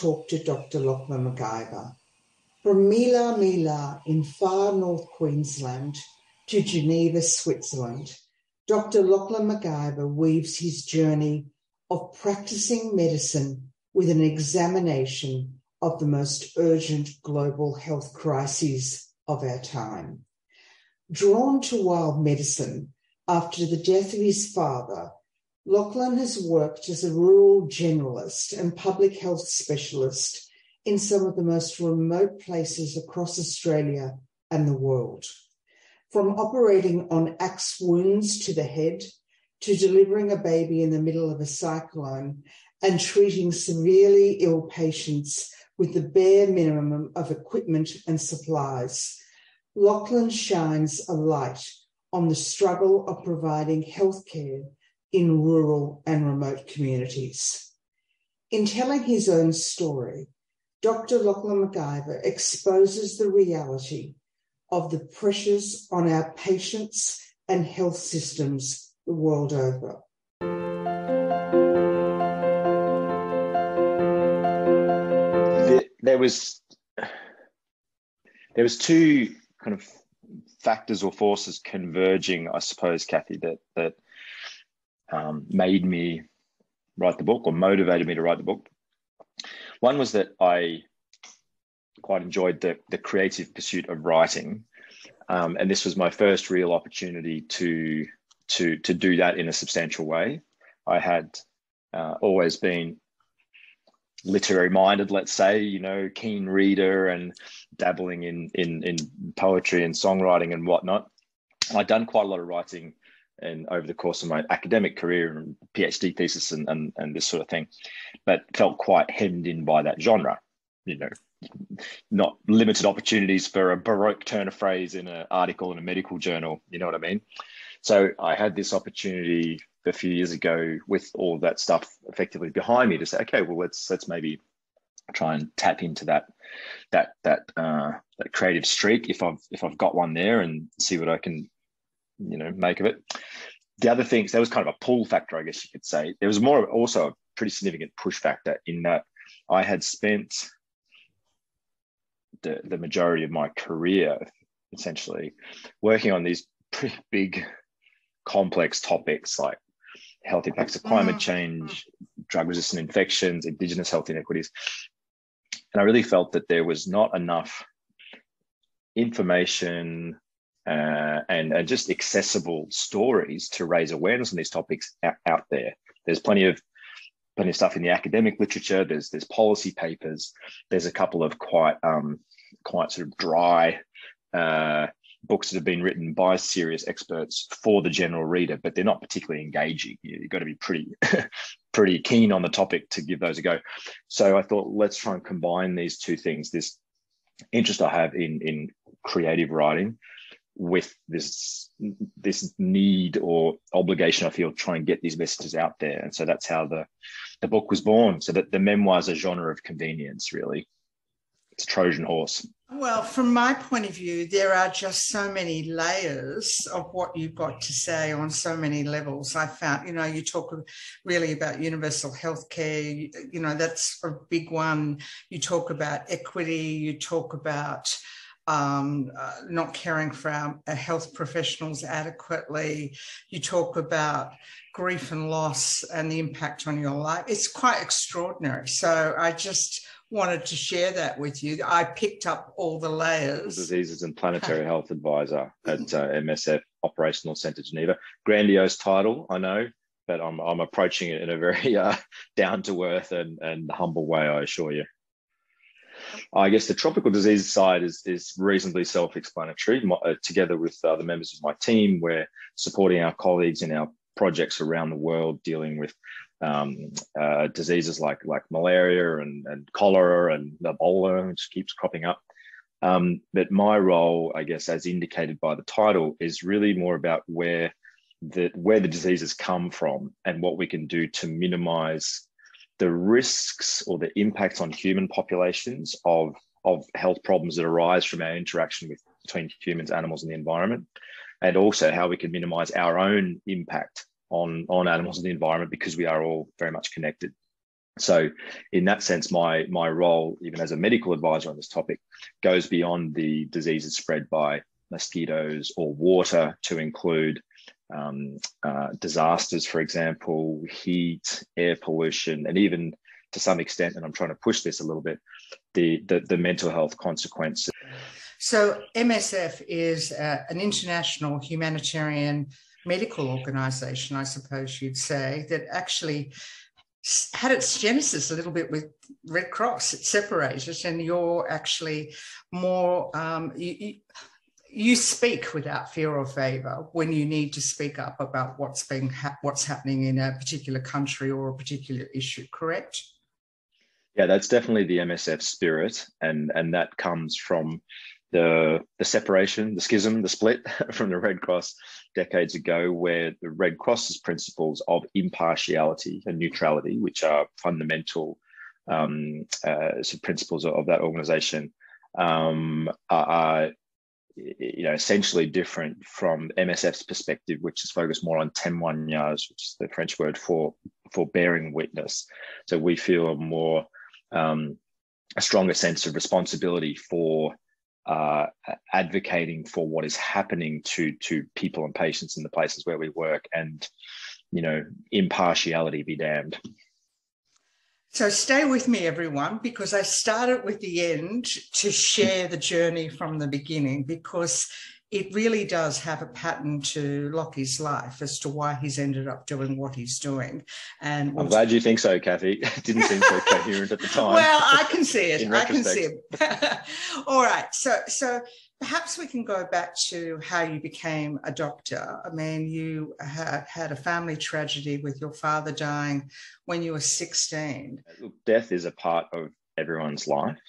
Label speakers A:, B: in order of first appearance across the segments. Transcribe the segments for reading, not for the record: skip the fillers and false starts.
A: talk to Dr. Lachlan McIver. From Mila Mila in far north Queensland to Geneva, Switzerland, Dr. Lachlan McIver weaves his journey of practicing medicine with an examination of the most urgent global health crises of our time. Drawn to wild medicine after the death of his father, Lachlan has worked as a rural generalist and public health specialist in some of the most remote places across Australia and the world. From operating on axe wounds to the head, to delivering a baby in the middle of a cyclone and treating severely ill patients with the bare minimum of equipment and supplies, Lachlan shines a light on the struggle of providing healthcare in rural and remote communities. In telling his own story, Dr. Lachlan McIver exposes the reality of the pressures on our patients and health systems the world over.
B: There was two kind of factors or forces converging, I suppose, Kathy, that made me write the book or motivated me to write the book. One was that I quite enjoyed the creative pursuit of writing, and this was my first real opportunity to do that in a substantial way. I had always been literary minded, let's say, keen reader and dabbling in poetry and songwriting and whatnot. I'd done quite a lot of writing and over the course of my academic career and PhD thesis and this sort of thing, but felt quite hemmed in by that genre, not limited opportunities for a Baroque turn of phrase in an article in a medical journal, you know what I mean? So I had this opportunity a few years ago with all of that stuff effectively behind me to say, okay, well, let's maybe try and tap into that creative streak if I've got one there and see what I can, make of it. The other things, there was kind of a pull factor, I guess you could say. There was also a pretty significant push factor in that I had spent the majority of my career essentially working on these pretty big, complex topics like health impacts of climate change, drug-resistant infections, Indigenous health inequities. And I really felt that there was not enough information and just accessible stories to raise awareness on these topics out there. There's plenty of stuff in the academic literature. There's policy papers. There's a couple of quite sort of dry books that have been written by serious experts for the general reader, but they're not particularly engaging. You've got to be pretty keen on the topic to give those a go. So I thought, let's try and combine these two things, this interest I have in creative writing with this need or obligation I feel to try and get these messages out there. And so that's how the book was born. So that the memoir is a genre of convenience, really. It's a Trojan horse.
A: Well, from my point of view, there are just so many layers of what you've got to say on so many levels. I found, you talk really about universal healthcare, that's a big one. You talk about equity, you talk about not caring for our health professionals adequately. You talk about grief and loss and the impact on your life. It's quite extraordinary. So I just wanted to share that with you. I picked up all the layers.
B: Diseases and Planetary Health Advisor at MSF Operational Centre Geneva. Grandiose title, I know, but I'm approaching it in a very down-to-earth and humble way, I assure you. I guess the tropical disease side is reasonably self-explanatory. Together with other members of my team, we're supporting our colleagues in our projects around the world dealing with diseases like malaria and cholera and Ebola, which keeps cropping up. But my role, I guess, as indicated by the title, is really more about where the diseases come from and what we can do to minimize the risks or the impacts on human populations of health problems that arise from our interaction between humans, animals, and the environment, and also how we can minimize our own impact on animals and the environment, because we are all very much connected. So in that sense, my role, even as a medical advisor on this topic, goes beyond the diseases spread by mosquitoes or water to include disasters, for example, heat, air pollution, and even to some extent, and I'm trying to push this a little bit, the mental health consequences.
A: So MSF is an international humanitarian medical organisation, I suppose you'd say, that actually had its genesis a little bit with Red Cross. It separated, and you're actually more, you speak without fear or favour when you need to speak up about what's happening in a particular country or a particular issue, correct?
B: Yeah, that's definitely the MSF spirit, and that comes from the separation, the schism, the split from the Red Cross decades ago, where the Red Cross's principles of impartiality and neutrality, which are fundamental principles of that organization, are essentially different from MSF's perspective, which is focused more on témoignage, which is the French word for bearing witness. So we feel a stronger sense of responsibility for advocating for what is happening to people and patients in the places where we work, and impartiality be damned.
A: So stay with me, everyone, because I started with the end to share the journey from the beginning, because it really does have a pattern to Lockie's life as to why he's ended up doing what he's doing. And
B: I'm glad you think so, Kathy. It didn't seem so coherent at the time.
A: Well, I can see it. I can see it. All right. So perhaps we can go back to how you became a doctor. I mean, you had a family tragedy with your father dying when you were 16.
B: Look, death is a part of everyone's life,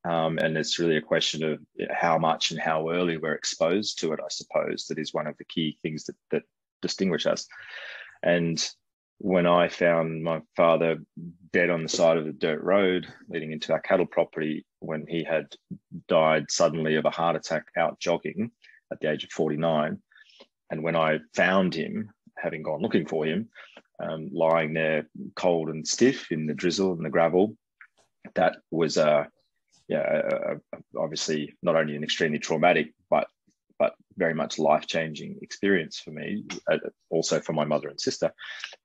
B: and it's really a question of how much and how early we're exposed to it, I suppose. That is one of the key things that distinguish us. And when I found my father dead on the side of the dirt road leading into our cattle property, when he had died suddenly of a heart attack out jogging at the age of 49, and when I found him, having gone looking for him, lying there cold and stiff in the drizzle and the gravel, that was obviously not only an extremely traumatic but very much life-changing experience for me, also for my mother and sister,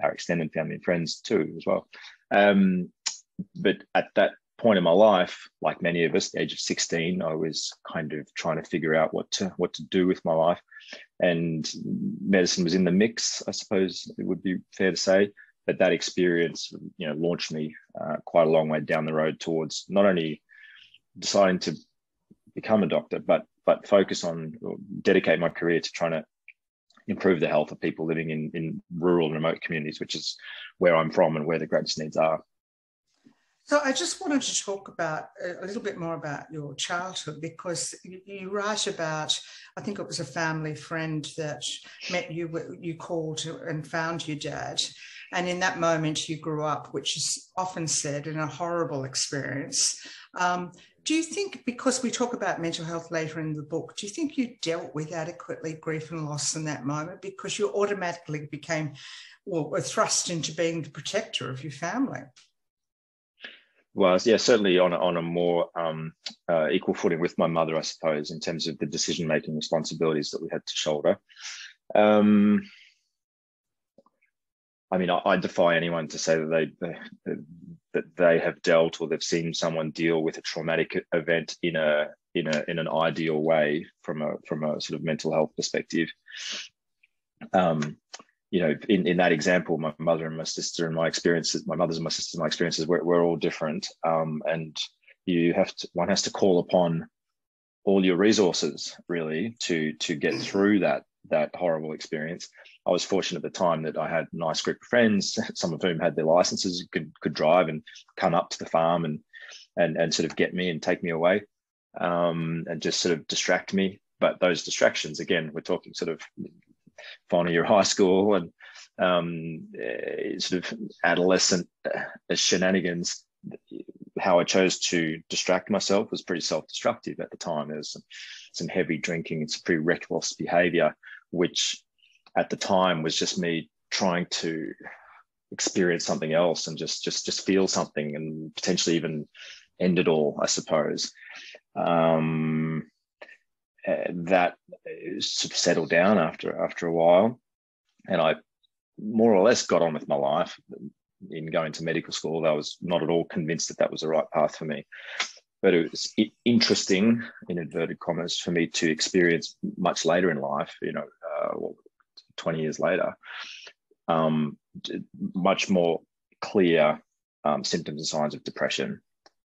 B: our extended family and friends too as well. But at that point in my life, like many of us, the age of 16, I was kind of trying to figure out what to do with my life, and medicine was in the mix, I suppose it would be fair to say. But that experience, launched me quite a long way down the road towards not only deciding to become a doctor, but focus on, or dedicate my career to trying to improve the health of people living in rural and remote communities, which is where I'm from and where the greatest needs are.
A: So I just wanted to talk about a little bit more about your childhood, because you write about, I think it was a family friend that met you, you called and found your dad. And in that moment you grew up, which is often said, in a horrible experience. Do you think, because we talk about mental health later in the book, do you think you dealt with adequately grief and loss in that moment, because you automatically became, were thrust into being the protector of your family?
B: Well, yeah, certainly on a more equal footing with my mother, I suppose, in terms of the decision-making responsibilities that we had to shoulder. I mean, I defy anyone to say that they have dealt or they've seen someone deal with a traumatic event in an ideal way from a sort of mental health perspective. In that example, my mother and my sister and my experiences, my mother's and my sister's, my experiences, we're all different. And one has to call upon all your resources really to get through that horrible experience. I was fortunate at the time that I had a nice group of friends, some of whom had their licenses, could drive and come up to the farm and sort of get me and take me away, and just sort of distract me. But those distractions, again, we're talking sort of final year high school and sort of adolescent shenanigans. How I chose to distract myself was pretty self-destructive at the time. There was some heavy drinking and some pretty reckless behavior, which at the time was just me trying to experience something else and just feel something and potentially even end it all, I suppose. That sort of settled down after a while, and I more or less got on with my life in going to medical school. I was not at all convinced that was the right path for me, but it was interesting, in inverted commas, for me to experience much later in life, 20 years later, much more clear symptoms and signs of depression,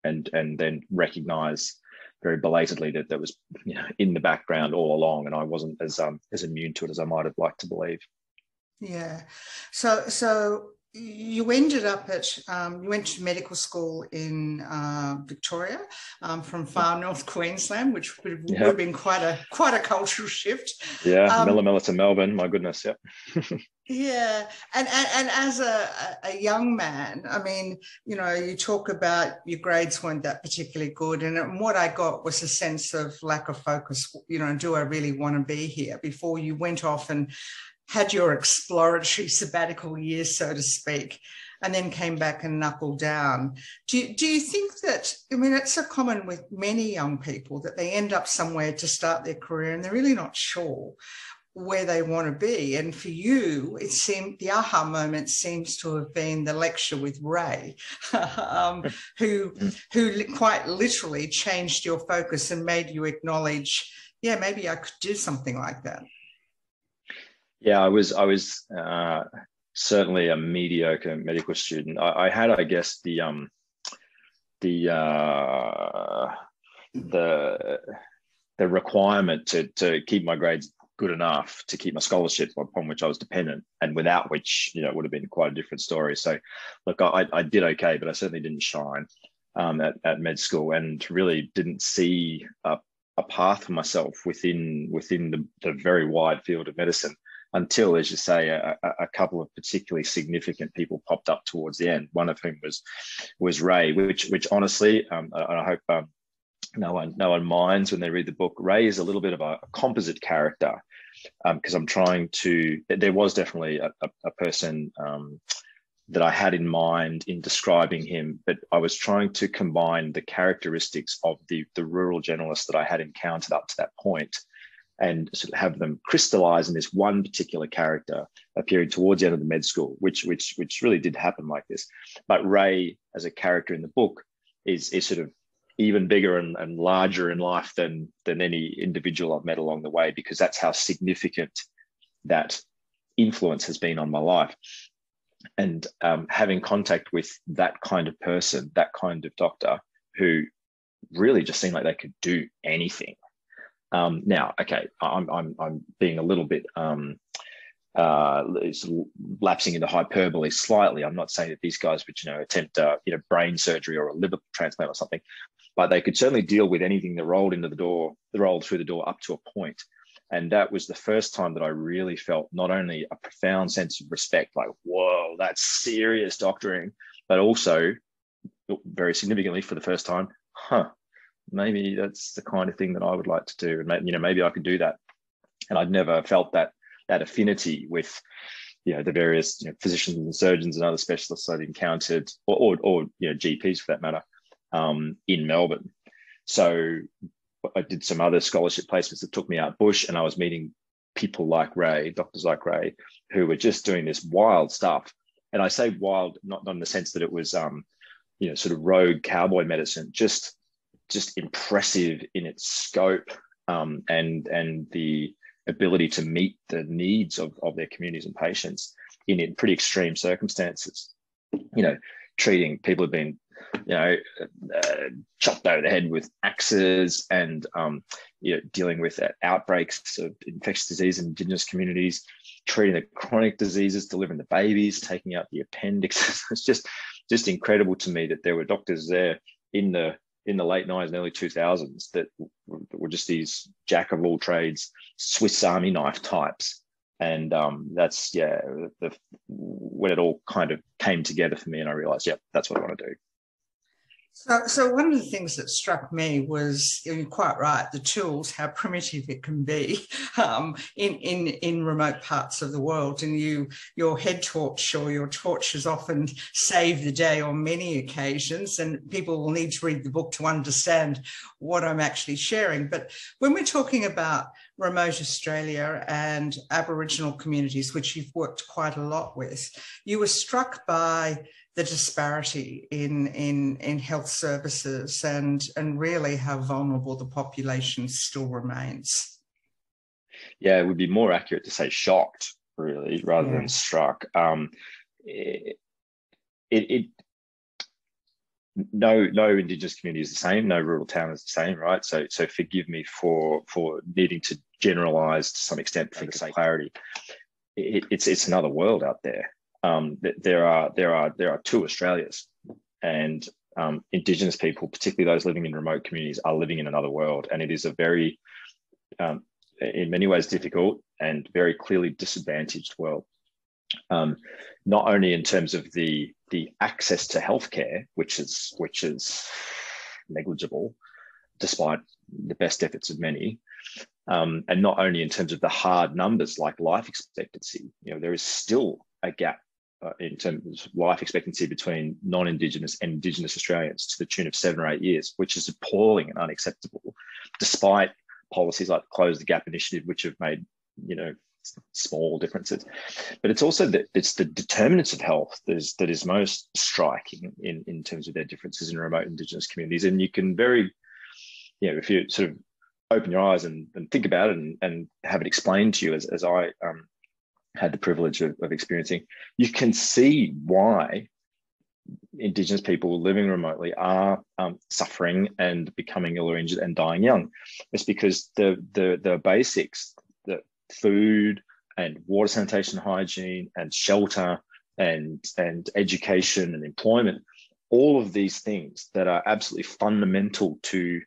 B: and then recognize very belatedly that was in the background all along, and I wasn't as immune to it as I might have liked to believe.
A: Yeah. So you ended up you went to medical school in Victoria, from far north Queensland, which would have been quite a cultural shift.
B: Yeah, Millamilla to Melbourne, my goodness, yeah.
A: Yeah, and as a young man, I mean, you talk about your grades weren't that particularly good, and what I got was a sense of lack of focus. Do I really want to be here? Before you went off and had your exploratory sabbatical year, so to speak, and then came back and knuckled down. Do you think that, I mean, it's so common with many young people that they end up somewhere to start their career and they're really not sure where they want to be. And for you, it seemed the aha moment seems to have been the lecture with Ray, who quite literally changed your focus and made you acknowledge, yeah, maybe I could do something like that.
B: Yeah, I was certainly a mediocre medical student. I had, I guess, the requirement to keep my grades good enough to keep my scholarship, upon which I was dependent, and without which, it would have been quite a different story. So, look, I did okay, but I certainly didn't shine at med school, and really didn't see a path for myself within the very wide field of medicine until, as you say, a couple of particularly significant people popped up towards the end. One of whom was Ray, which honestly, and I hope no one minds when they read the book. Ray is a little bit of a composite character, because I'm trying to. There was definitely a person that I had in mind in describing him, but I was trying to combine the characteristics of the rural generalist that I had encountered up to that point, and sort of have them crystallize in this one particular character appearing towards the end of the med school, which really did happen like this. But Ray, as a character in the book, is sort of even bigger and larger in life than any individual I've met along the way, because that's how significant that influence has been on my life. And having contact with that kind of person, that kind of doctor, who really just seemed like they could do anything. Now, okay, I'm being a little bit lapsing into hyperbole slightly. I'm not saying that these guys would, attempt brain surgery or a liver transplant or something, but they could certainly deal with anything that rolled through the door up to a point. And that was the first time that I really felt not only a profound sense of respect, like, whoa, that's serious doctoring, but also very significantly for the first time, maybe that's the kind of thing that I would like to do. And maybe I could do that. And I'd never felt that affinity with, the various physicians and surgeons and other specialists I'd encountered, or GPs for that matter, in Melbourne. So I did some other scholarship placements that took me out bush, and I was meeting people like Ray, doctors like Ray, who were just doing this wild stuff. And I say wild, not in the sense that it was, sort of rogue cowboy medicine, just impressive in its scope, and the ability to meet the needs of their communities and patients in pretty extreme circumstances. Treating people who've been, chopped over the head with axes, and dealing with outbreaks of infectious disease in Indigenous communities, treating the chronic diseases, delivering the babies, taking out the appendix. It's just incredible to me that there were doctors there in the late 90s and early 2000s that were just these jack of all trades, Swiss Army knife types. And that's, when it all kind of came together for me, and I realized, that's what I want to do.
A: So one of the things that struck me was, you're quite right, the tools, how primitive it can be in remote parts of the world. And your head torch or your torches often save the day on many occasions, and people will need to read the book to understand what I'm actually sharing. But when we're talking about remote Australia and Aboriginal communities, which you've worked quite a lot with, you were struck by the disparity in health services and really how vulnerable the population still remains.
B: Yeah, it would be more accurate to say shocked, really, rather than struck. No Indigenous community is the same. No rural town is the same, right? So forgive me for needing to generalize to some extent for the sake of clarity. It's another world out there. There are two Australias, and Indigenous people, particularly those living in remote communities, are living in another world, and it is a very, in many ways, difficult and very clearly disadvantaged world. Not only in terms of the access to healthcare, which is negligible, despite the best efforts of many, and not only in terms of the hard numbers like life expectancy. There is still a gap in terms of life expectancy between non-Indigenous and Indigenous Australians to the tune of 7 or 8 years, which is appalling and unacceptable, despite policies like the Close the Gap initiative, which have made, small differences. But it's also it's the determinants of health that is most striking in terms of their differences in remote Indigenous communities. And you can if you sort of open your eyes and think about it and have it explained to you, as I had the privilege of experiencing, you can see why Indigenous people living remotely are suffering and becoming ill or injured and dying young. It's because the basics, the food and water, sanitation, hygiene and shelter and education and employment, all of these things that are absolutely fundamental to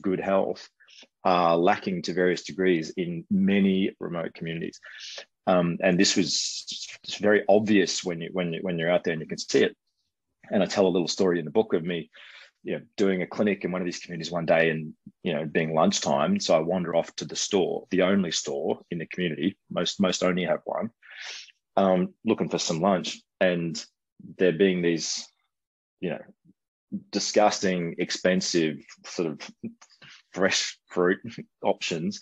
B: good health are lacking to various degrees in many remote communities. And this was very obvious when you're out there and you can see it. And I tell a little story in the book of me, doing a clinic in one of these communities one day, and being lunchtime. So I wander off to the store, the only store in the community. Most only have one, looking for some lunch, and there being these, disgusting, expensive sort of fresh fruit options,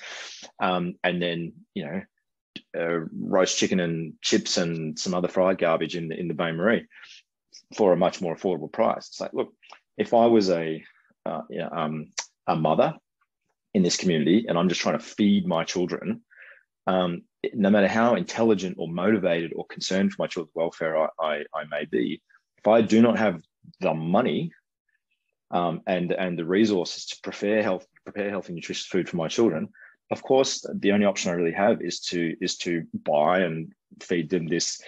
B: and then roast chicken and chips and some other fried garbage in the bain marie for a much more affordable price. It's like, look, if I was a mother in this community and I'm just trying to feed my children, no matter how intelligent or motivated or concerned for my children's welfare I may be, if I do not have the money and the resources to prepare healthy, nutritious food for my children, of course, the only option I really have is to buy and feed them this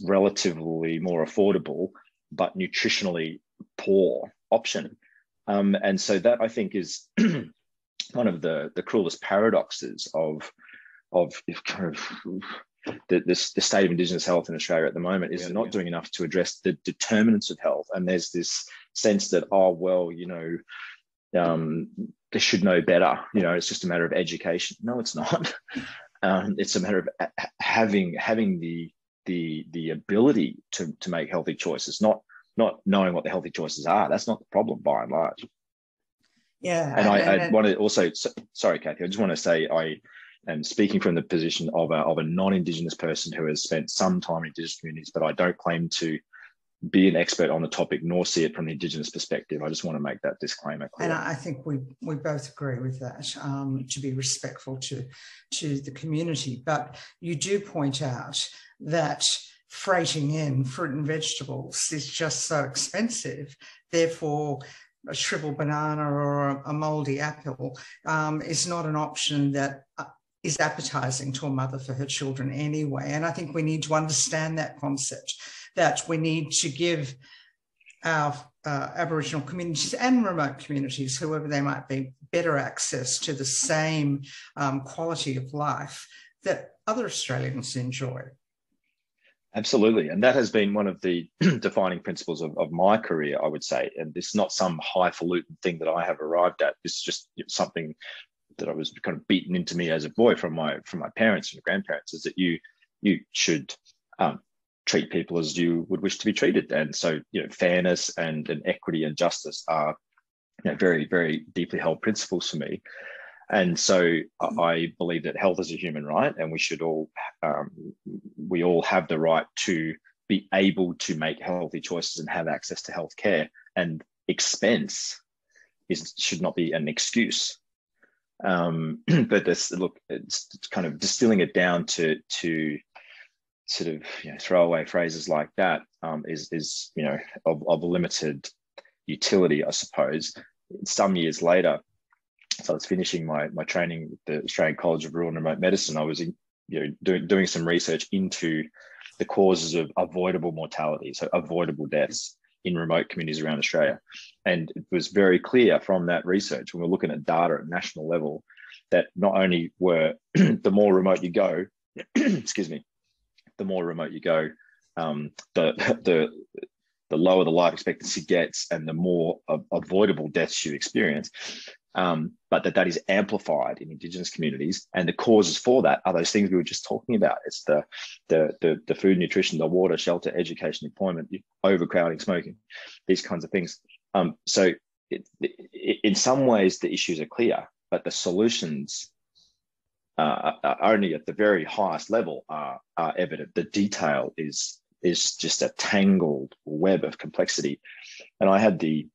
B: relatively more affordable but nutritionally poor option. And so that, I think, is one of the cruelest paradoxes of kind of the state of Indigenous health in Australia at the moment, is not doing enough to address the determinants of health. And there's this sense that, they should know better. It's just a matter of education. No, it's not. It's a matter of having the ability to make healthy choices, not knowing what the healthy choices are. That's not the problem, by and large.
A: Yeah.
B: And I want to also, sorry, Kathy, I just want to say I am speaking from the position of a non-Indigenous person who has spent some time in Indigenous communities, but I don't claim to be an expert on the topic nor see it from the Indigenous perspective. I just want to make that disclaimer clear.
A: And I think we both agree with that, to be respectful to the community. But you do point out that freighting in fruit and vegetables is just so expensive. Therefore, a shriveled banana or a mouldy apple is not an option that is appetizing to a mother for her children anyway. And I think we need to understand that concept, that we need to give our Aboriginal communities and remote communities, whoever they might be, better access to the same quality of life that other Australians enjoy.
B: Absolutely. And that has been one of the defining principles of my career, I would say. And this is not some highfalutin thing that I have arrived at. This is just something that I was kind of beaten into me as a boy from my parents and grandparents, is that you should treat people as you would wish to be treated. And so, fairness and equity and justice are very, very deeply held principles for me. And so I believe that health is a human right, and we all have the right to be able to make healthy choices and have access to healthcare. And expense should not be an excuse. But it's kind of distilling it down to sort of throwaway phrases like that is of limited utility, I suppose. Some years later, so I was finishing my training with the Australian College of Rural and Remote Medicine. I was doing some research into the causes of avoidable mortality, so avoidable deaths in remote communities around Australia. And it was very clear from that research, when we're looking at data at national level, that not only were the more remote you go, excuse me, the more remote you go, the lower the life expectancy gets and the more avoidable deaths you experience. But that is amplified in Indigenous communities, and the causes for that are those things we were just talking about. It's the food, nutrition, the water, shelter, education, employment, overcrowding, smoking, these kinds of things. So in some ways the issues are clear, but the solutions are only at the very highest level are evident. The detail is just a tangled web of complexity, and I had the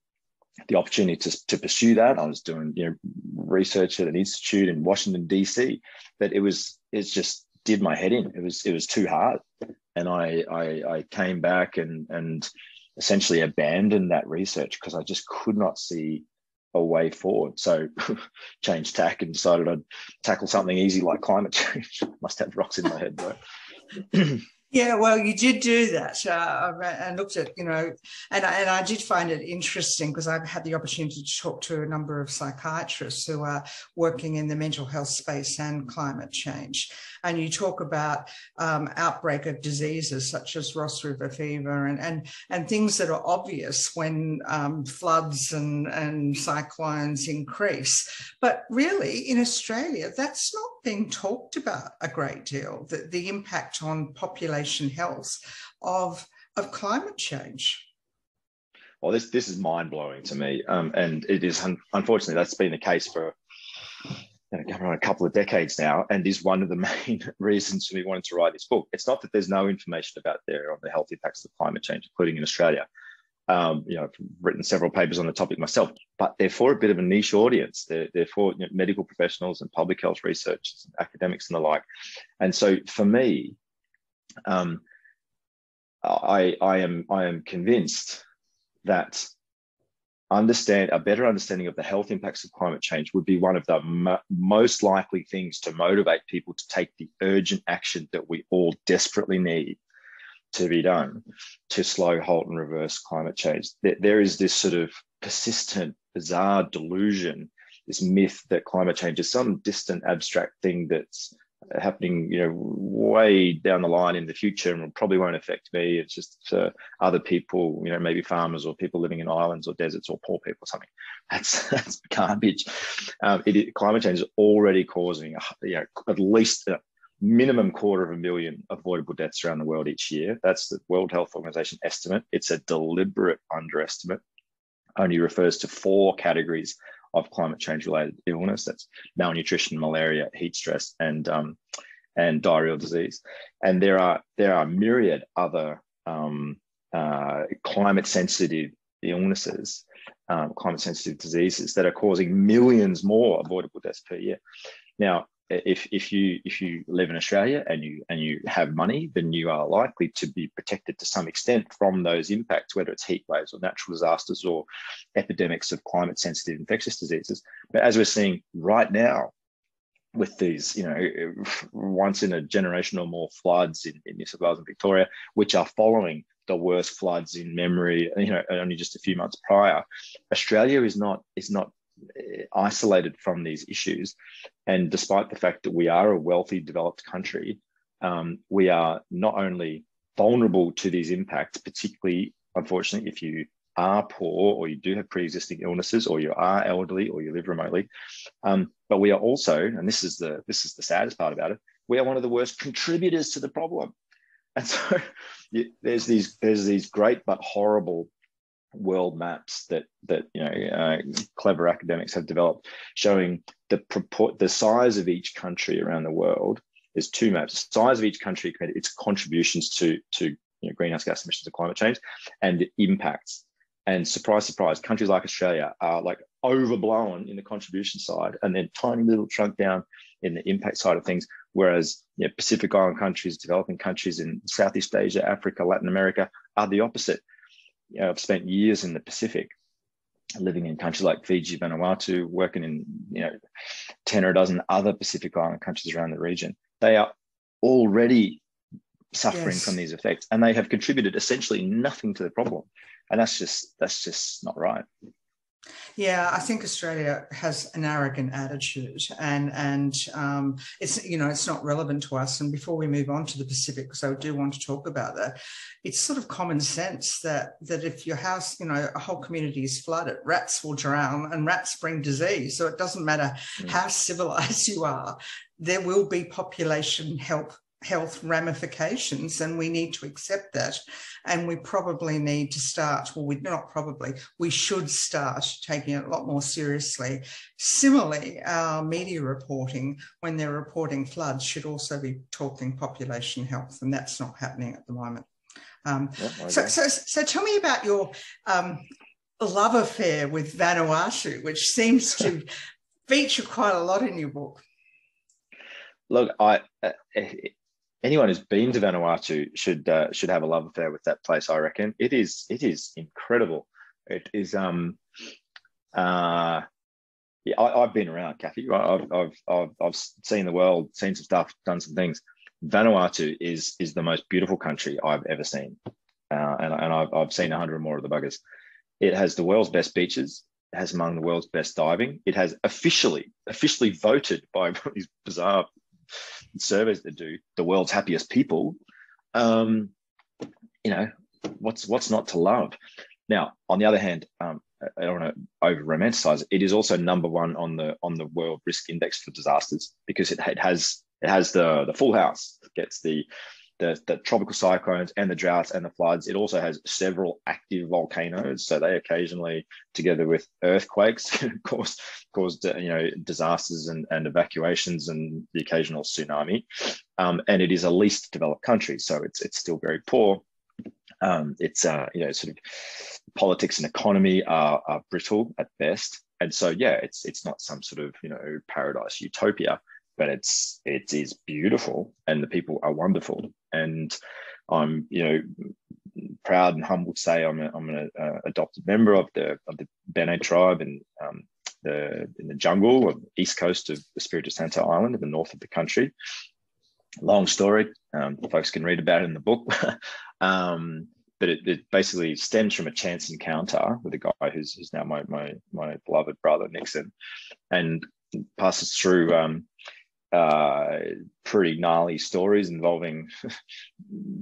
B: opportunity to pursue that. I was doing research at an institute in Washington DC, but it just did my head in. It was too hard, and I came back and essentially abandoned that research because I just could not see a way forward. So changed tack and decided I'd tackle something easy like climate change. Must have rocks in my head, though.
A: Yeah, well, you did do that. I looked at, and I did find it interesting because I've had the opportunity to talk to a number of psychiatrists who are working in the mental health space and climate change. And you talk about outbreak of diseases such as Ross River fever and things that are obvious when floods and cyclones increase. But really, in Australia, that's not being talked about a great deal, the impact on population health of climate change.
B: Well, this is mind-blowing to me, and it is unfortunately that's been the case for going on a couple of decades now, and is one of the main reasons for me wanting to write this book. It's not that there's no information out there on the health impacts of climate change, including in Australia. I've written several papers on the topic myself, but they're for a bit of a niche audience. They're for medical professionals and public health researchers, and academics and the like. And so for me, I am convinced that a better understanding of the health impacts of climate change would be one of the most likely things to motivate people to take the urgent action that we all desperately need to be done to slow, halt, and reverse climate change. There is this sort of persistent, bizarre delusion, this myth that climate change is some distant, abstract thing that's happening, way down the line in the future and probably won't affect me. It's just other people, maybe farmers or people living in islands or deserts or poor people or something. That's garbage. Climate change is already causing, at least a minimum 250,000 avoidable deaths around the world each year. That's the World Health Organization estimate. It's a deliberate underestimate. Only refers to 4 categories of climate change related illness. That's malnutrition, malaria, heat stress, and diarrheal disease. And there are myriad other climate sensitive illnesses, climate sensitive diseases that are causing millions more avoidable deaths per year. Now, if you live in Australia and you have money, then you are likely to be protected to some extent from those impacts, whether it's heat waves or natural disasters or epidemics of climate sensitive infectious diseases. But as we're seeing right now with these, once in a generation or more floods in New South Wales and Victoria, which are following the worst floods in memory, only just a few months prior, Australia is not isolated from these issues. And despite the fact that we are a wealthy, developed country, we are not only vulnerable to these impacts, particularly, unfortunately, if you are poor or you do have pre-existing illnesses or you are elderly or you live remotely. But we are also, and this is the saddest part about it, we are one of the worst contributors to the problem. And so there's these great but horrible world maps that clever academics have developed, showing the size of each country around the world. There's two maps: the size of each country, its contributions to greenhouse gas emissions and climate change, and the impacts. And surprise, surprise, countries like Australia are like overblown in the contribution side, and then tiny little shrunk down in the impact side of things. Whereas Pacific Island countries, developing countries in Southeast Asia, Africa, Latin America are the opposite. I've spent years in the Pacific, living in countries like Fiji, Vanuatu, working in 10 or a dozen other Pacific Island countries around the region. They are already suffering from these effects, and they have contributed essentially nothing to the problem. And that's just not right.
A: Yeah, I think Australia has an arrogant attitude, and it's not relevant to us. And before we move on to the Pacific, because I do want to talk about that, it's sort of common sense that if your house, a whole community is flooded, rats will drown, and rats bring disease. So it doesn't matter how civilized you are, there will be population health ramifications, and we need to accept that. And we probably need to start, we should start taking it a lot more seriously. Similarly, our media reporting, when they're reporting floods, should also be talking population health, and that's not happening at the moment. So tell me about your love affair with Vanuatu, which seems to feature quite a lot in your book.
B: Look, anyone who's been to Vanuatu should have a love affair with that place. I reckon it is incredible. It is. I've been around, Kathy. I've seen the world, seen some stuff, done some things. Vanuatu is the most beautiful country I've ever seen, and I've seen 100 more of the buggers. It has the world's best beaches. It has among the world's best diving. It has officially voted by these bizarre surveys that do the world's happiest people. What's not to love? Now, on the other hand, I don't want to over romanticize it. It is also number one on the World Risk Index for disasters, because it has the full house. It gets the tropical cyclones and the droughts and the floods. It also has several active volcanoes, so they occasionally, together with earthquakes, cause disasters and evacuations and the occasional tsunami. And it is a least developed country, so it's still very poor. It's sort of politics and economy are brittle at best, and so it's not some sort of paradise utopia, but it is beautiful, and the people are wonderful. And I'm proud and humbled to say I'm an adopted member of the Bene tribe in the jungle of the east coast of Espiritu Santo Island in the north of the country. Long story, folks can read about it in the book. But it basically stems from a chance encounter with a guy who's now my beloved brother Nixon, and passes through pretty gnarly stories involving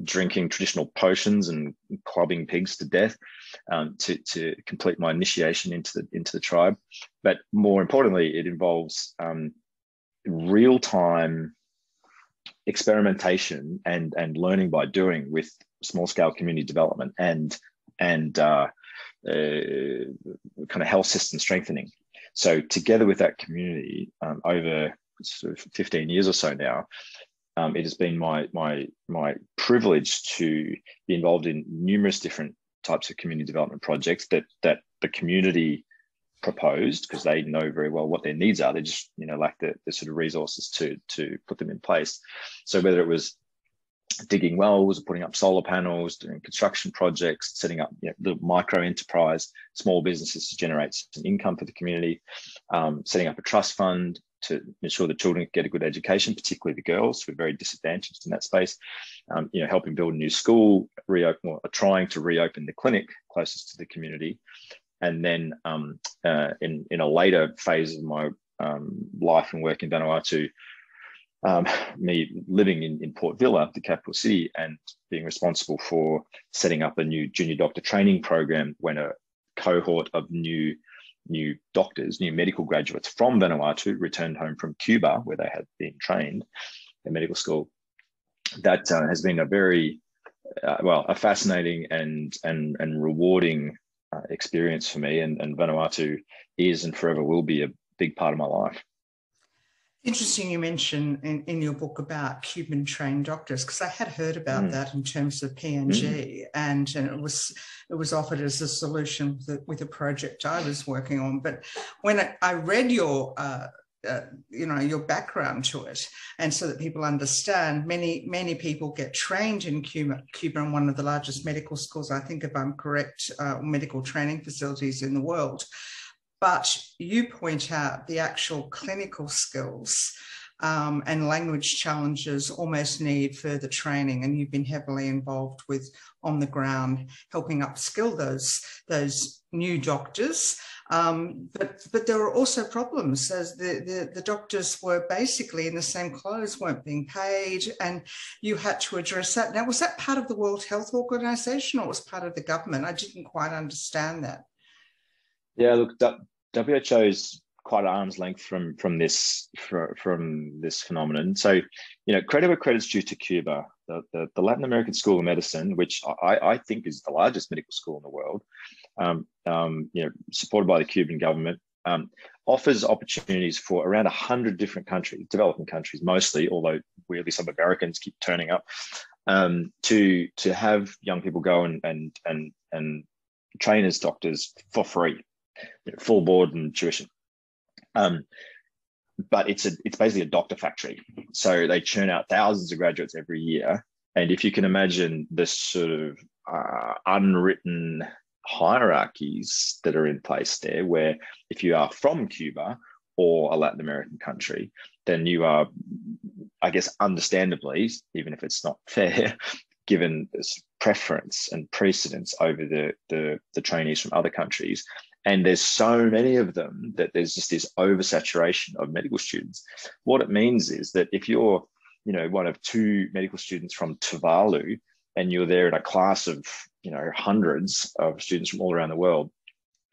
B: drinking traditional potions and clubbing pigs to death to complete my initiation into the tribe. But more importantly, it involves real-time experimentation and learning by doing with small-scale community development and kind of health system strengthening. So together with that community, over sort of 15 years or so now, it has been my privilege to be involved in numerous different types of community development projects that the community proposed, because they know very well what their needs are. They just lack the sort of resources to put them in place. So whether it was digging wells, putting up solar panels, doing construction projects, setting up little micro enterprise, small businesses to generate some income for the community, setting up a trust fund to ensure that children get a good education, particularly the girls who are very disadvantaged in that space, helping build a new school, trying to reopen the clinic closest to the community. And then in a later phase of my life and work in Vanuatu, me living in Port Villa, the capital city, and being responsible for setting up a new junior doctor training program when a cohort of new doctors, new medical graduates from Vanuatu returned home from Cuba, where they had been trained in medical school. That has been a very a fascinating and rewarding experience for me, and Vanuatu is and forever will be a big part of my life.
A: Interesting you mention in your book about Cuban trained doctors, because I had heard about that in terms of PNG, and it was offered as a solution with a project I was working on. But when I read your your background to it, and so that people understand, many people get trained in Cuba, and one of the largest medical schools, I think, if I'm correct, medical training facilities in the world. But you point out the actual clinical skills and language challenges almost need further training, and you've been heavily involved with on the ground helping upskill those new doctors. But there were also problems, as the doctors were basically in the same clothes, weren't being paid, and you had to address that. Now, was that part of the World Health Organization, or was part of the government? I didn't quite understand that.
B: Yeah, look, WHO is quite at arm's length from this phenomenon. So, credit where credit's due to Cuba. The Latin American School of Medicine, which I think is the largest medical school in the world, supported by the Cuban government, offers opportunities for around 100 different countries, developing countries mostly, although weirdly some Americans keep turning up, to have young people go and train as doctors for free. Full board and tuition, but it's basically a doctor factory. So they churn out thousands of graduates every year, and if you can imagine the sort of unwritten hierarchies that are in place there, where if you are from Cuba or a Latin American country, then you are, I guess, understandably, even if it's not fair, given this preference and precedence over the trainees from other countries. And there's so many of them that there's just this oversaturation of medical students. What it means is that if you're, one of two medical students from Tuvalu, and you're there in a class of, hundreds of students from all around the world,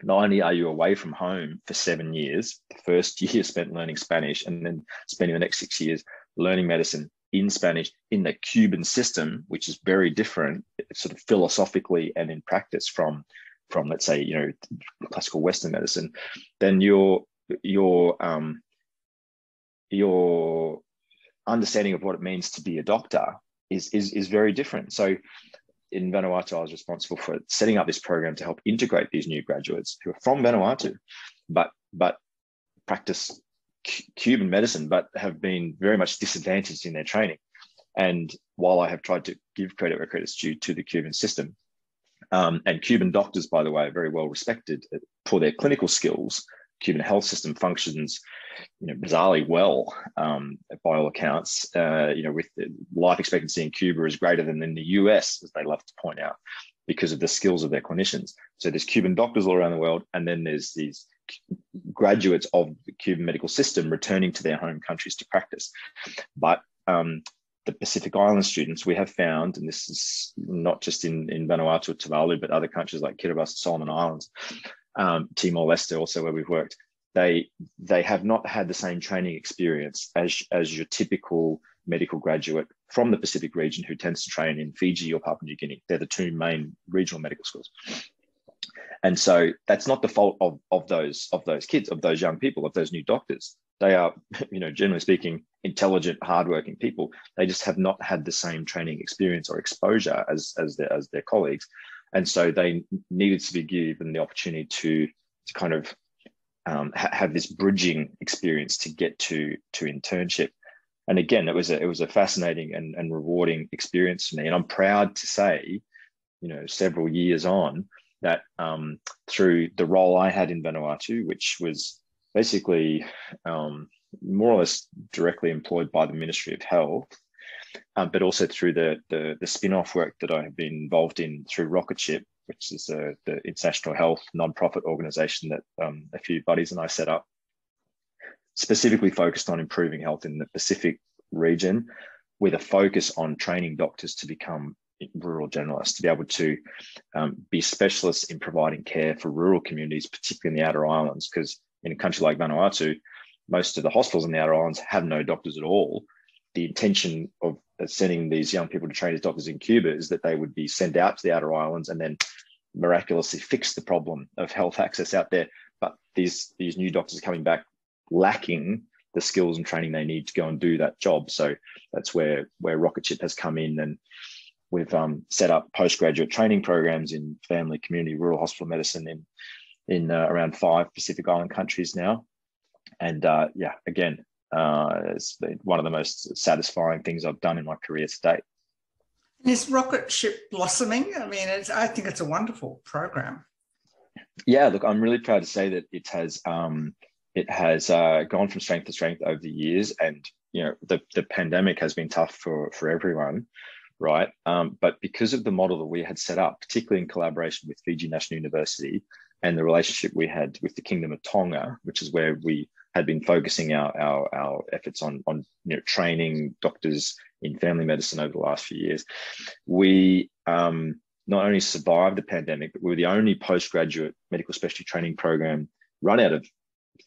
B: not only are you away from home for 7 years, the first year spent learning Spanish, and then spending the next 6 years learning medicine in Spanish in the Cuban system, which is very different, sort of philosophically and in practice from let's say, classical Western medicine, then your understanding of what it means to be a doctor is very different. So in Vanuatu, I was responsible for setting up this program to help integrate these new graduates who are from Vanuatu, but practice Cuban medicine, but have been very much disadvantaged in their training. And while I have tried to give credit where credit's due to the Cuban system, and Cuban doctors, by the way, are very well respected for their clinical skills. Cuban health system functions, bizarrely well, by all accounts. With the life expectancy in Cuba is greater than in the US, as they love to point out, because of the skills of their clinicians. So there's Cuban doctors all around the world, and then there's these graduates of the Cuban medical system returning to their home countries to practice. But the Pacific Island students, we have found, and this is not just in Vanuatu or Tuvalu, but other countries like Kiribati, Solomon Islands, Timor-Leste also, where we've worked, they have not had the same training experience as your typical medical graduate from the Pacific region who tends to train in Fiji or Papua New Guinea. They're the two main regional medical schools. And so that's not the fault of those kids, of those young people, of those new doctors. They are, generally speaking, intelligent, hardworking people. They just have not had the same training experience or exposure as their colleagues. And so they needed to be given the opportunity to kind of have this bridging experience to get to internship. And again, it was a fascinating and rewarding experience for me. And I'm proud to say, several years on, that through the role I had in Vanuatu, which was basically more or less directly employed by the Ministry of Health, but also through the spin-off work that I have been involved in through Rocketship, which is the international health non-profit organization that a few buddies and I set up, specifically focused on improving health in the Pacific region, with a focus on training doctors to become rural generalists, to be able to be specialists in providing care for rural communities, particularly in the outer islands, because in a country like Vanuatu, most of the hospitals in the outer islands have no doctors at all. The intention of sending these young people to train as doctors in Cuba is that they would be sent out to the outer islands and then miraculously fix the problem of health access out there. But these new doctors coming back lacking the skills and training they need to go and do that job. So that's where Rocketship has come in, and we've set up postgraduate training programs in family, community, rural hospital medicine in around 5 Pacific Island countries now. And again, it's been one of the most satisfying things I've done in my career to date.
A: Is Rocketship blossoming? I mean, I think it's a wonderful program.
B: Yeah, look, I'm really proud to say that it has gone from strength to strength over the years, and the pandemic has been tough for everyone, right? But because of the model that we had set up, particularly in collaboration with Fiji National University and the relationship we had with the Kingdom of Tonga, which is where we had been focusing our efforts on training doctors in family medicine over the last few years, we not only survived the pandemic, but we were the only postgraduate medical specialty training program run out of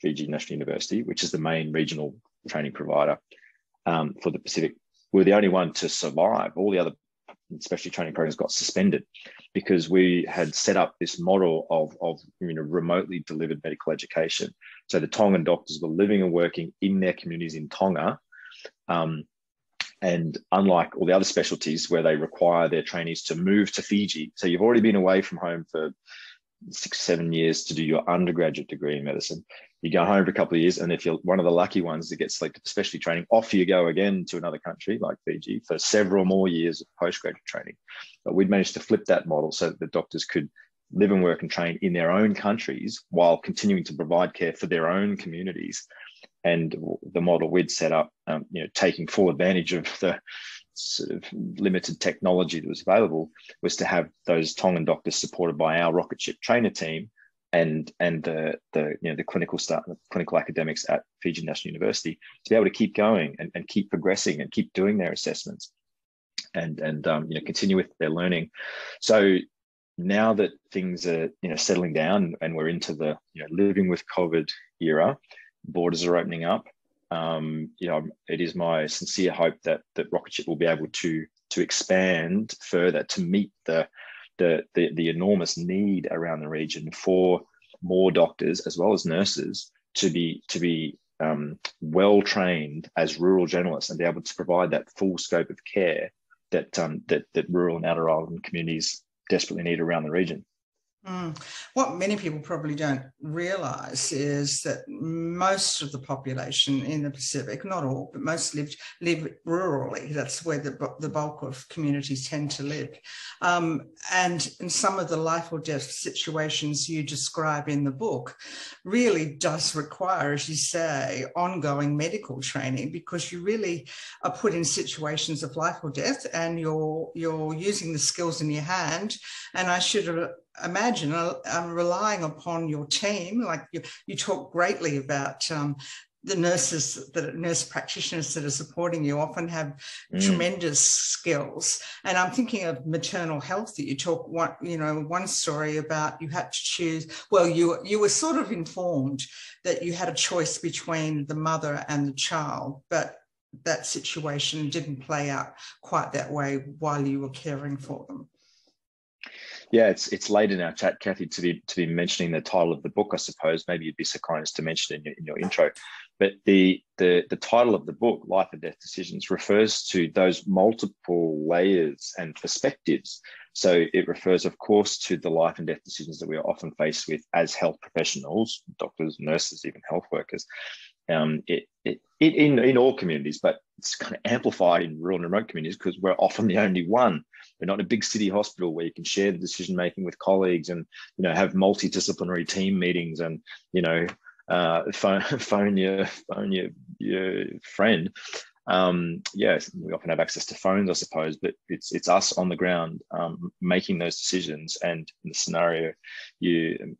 B: Fiji National University, which is the main regional training provider for the Pacific. We were the only one to survive. All the other specialty training programs got suspended because we had set up this model of remotely delivered medical education. So the Tongan doctors were living and working in their communities in Tonga. And unlike all the other specialties where they require their trainees to move to Fiji, so you've already been away from home for 6-7 years to do your undergraduate degree in medicine. You go home for a couple of years, and if you're one of the lucky ones that gets selected for specialty training, off you go again to another country like Fiji for several more years of postgraduate training. But we'd managed to flip that model so that the doctors could live and work and train in their own countries while continuing to provide care for their own communities. And the model we'd set up, taking full advantage of the sort of limited technology that was available, was to have those Tongan doctors supported by our Rocketship trainer team and the clinical staff, the clinical academics at Fiji National University, to be able to keep going and keep progressing and keep doing their assessments and continue with their learning. So now that things are settling down and we're into the living with COVID era, borders are opening up. It is my sincere hope that Rocketship will be able to expand further to meet the enormous need around the region for more doctors as well as nurses to be well trained as rural generalists and be able to provide that full scope of care that rural and outer island communities desperately need around the region.
A: What many people probably don't realise is that most of the population in the Pacific, not all, but most live rurally. That's where the bulk of communities tend to live. And in some of the life or death situations you describe in the book really does require, as you say, ongoing medical training, because you really are put in situations of life or death and you're using the skills in your hand. And I should imagine relying upon your team. Like you talk greatly about the nurse practitioners that are supporting you often have tremendous skills. And I'm thinking of maternal health that you talk one story about. You had to choose. Well, you were sort of informed that you had a choice between the mother and the child, but that situation didn't play out quite that way while you were caring for them.
B: Yeah, it's late in our chat, Kathy, to be mentioning the title of the book. I suppose maybe you'd be so kind as to mention it in your intro. But the title of the book, Life and Death Decisions, refers to those multiple layers and perspectives. So it refers, of course, to the life and death decisions that we are often faced with as health professionals, doctors, nurses, even health workers. In all communities, but it's kind of amplified in rural and remote communities because we're often the only one. We're not in a big city hospital where you can share the decision making with colleagues and have multidisciplinary team meetings and phone your friend. Yes, we often have access to phones, I suppose, but it's us on the ground making those decisions. And in the scenario you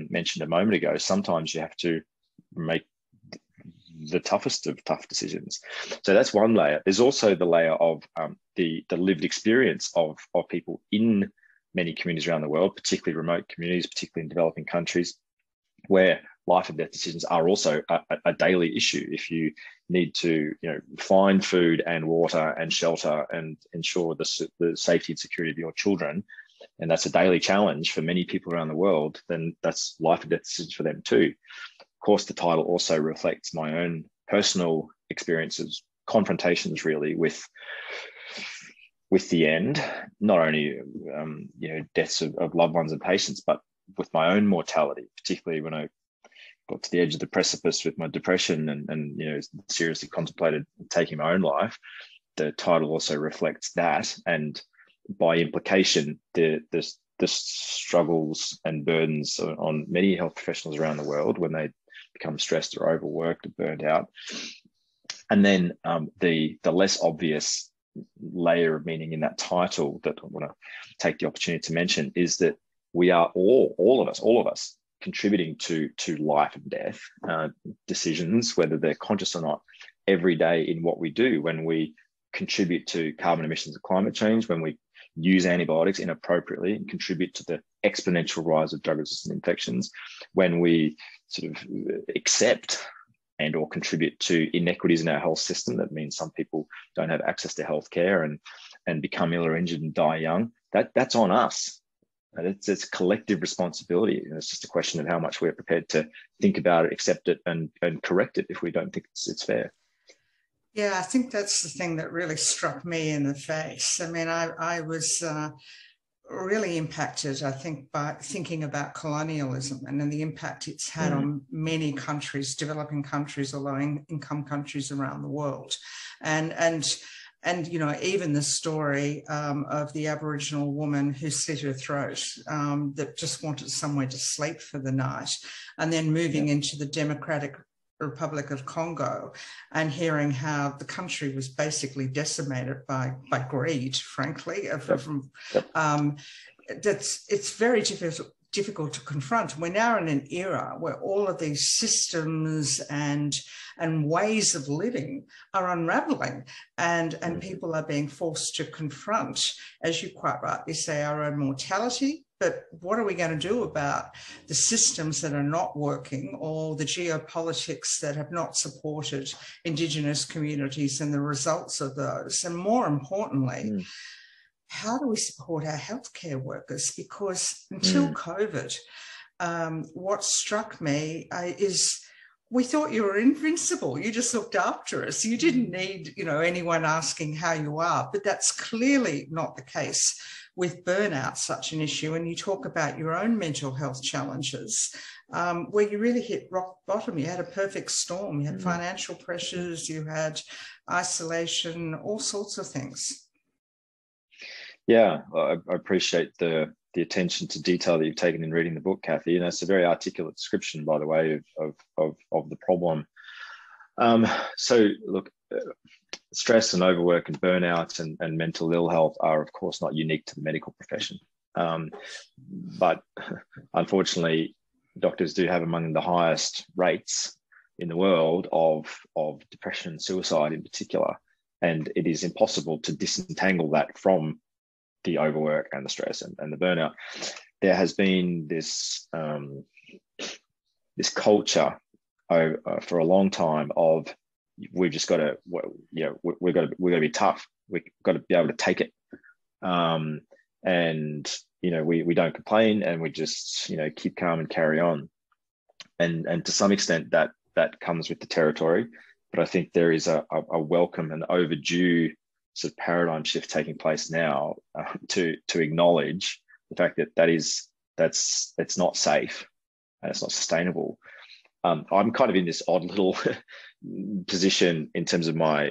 B: mentioned a moment ago, sometimes you have to make the toughest of tough decisions. So that's one layer. There's also the layer of the lived experience of people in many communities around the world, particularly remote communities, particularly in developing countries, where life and death decisions are also a daily issue. If you need to, find food and water and shelter and ensure the safety and security of your children, and that's a daily challenge for many people around the world, then that's life and death decisions for them too. Of course, the title also reflects my own personal experiences, confrontations really with the end, not only deaths of loved ones and patients, but with my own mortality, particularly when I got to the edge of the precipice with my depression and seriously contemplated taking my own life. The title also reflects that, and by implication, the struggles and burdens on many health professionals around the world when they become stressed or overworked or burned out. And then the less obvious layer of meaning in that title that I want to take the opportunity to mention is that we are all of us contributing to life and death decisions, whether they're conscious or not, every day in what we do. When we contribute to carbon emissions and climate change, when we use antibiotics inappropriately and contribute to the exponential rise of drug-resistant infections, when we sort of accept and or contribute to inequities in our health system, that means some people don't have access to healthcare and become ill or injured and die young, that's on us. It's collective responsibility. And it's just a question of how much we're prepared to think about it, accept it, and correct it if we don't think it's fair.
A: Yeah, I think that's the thing that really struck me in the face. I mean, I was really impacted, I think, by thinking about colonialism and then the impact it's had on many countries, developing countries or low-income countries around the world. And even the story of the Aboriginal woman who slit her throat, that just wanted somewhere to sleep for the night, and then moving into the Democratic Republic of Congo and hearing how the country was basically decimated by greed, frankly. It's very difficult to confront. We're now in an era where all of these systems and ways of living are unraveling, and people are being forced to confront, as you quite rightly say, our own mortality. But what are we going to do about the systems that are not working, or the geopolitics that have not supported Indigenous communities and the results of those? And more importantly, how do we support our healthcare workers? Because until COVID, what struck me is we thought you were invincible. You just looked after us. You didn't need, anyone asking how you are. But that's clearly not the case with burnout, such an issue. And you talk about your own mental health challenges, where you really hit rock bottom. You had a perfect storm. You had financial pressures, you had isolation, all sorts of things.
B: Yeah, I appreciate the attention to detail that you've taken in reading the book, Kathy. And it's a very articulate description, by the way, of the problem. So look, stress and overwork and burnout and mental ill health are, of course, not unique to the medical profession. But unfortunately, doctors do have among the highest rates in the world of depression and suicide in particular. And it is impossible to disentangle that from the overwork and the stress and the burnout. There has been this culture for a long time of we've just got to, we've got to be tough. We've got to be able to take it, and we don't complain, and we just keep calm and carry on. And to some extent that comes with the territory, but I think there is a welcome and overdue sort of paradigm shift taking place now to acknowledge the fact that it's not safe and it's not sustainable. I'm kind of in this odd little position in terms of my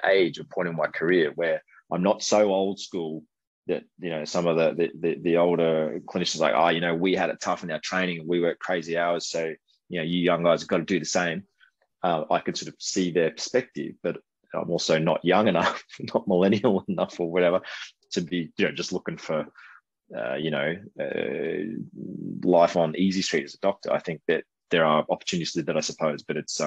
B: age or point in my career where I'm not so old school that some of the older clinicians are like, we had it tough in our training and we worked crazy hours, so you young guys have got to do the same. I can sort of see their perspective, but I'm also not young enough, not millennial enough or whatever, to be just looking for life on easy street as a doctor. I think that there are opportunities to do that, I suppose, but it's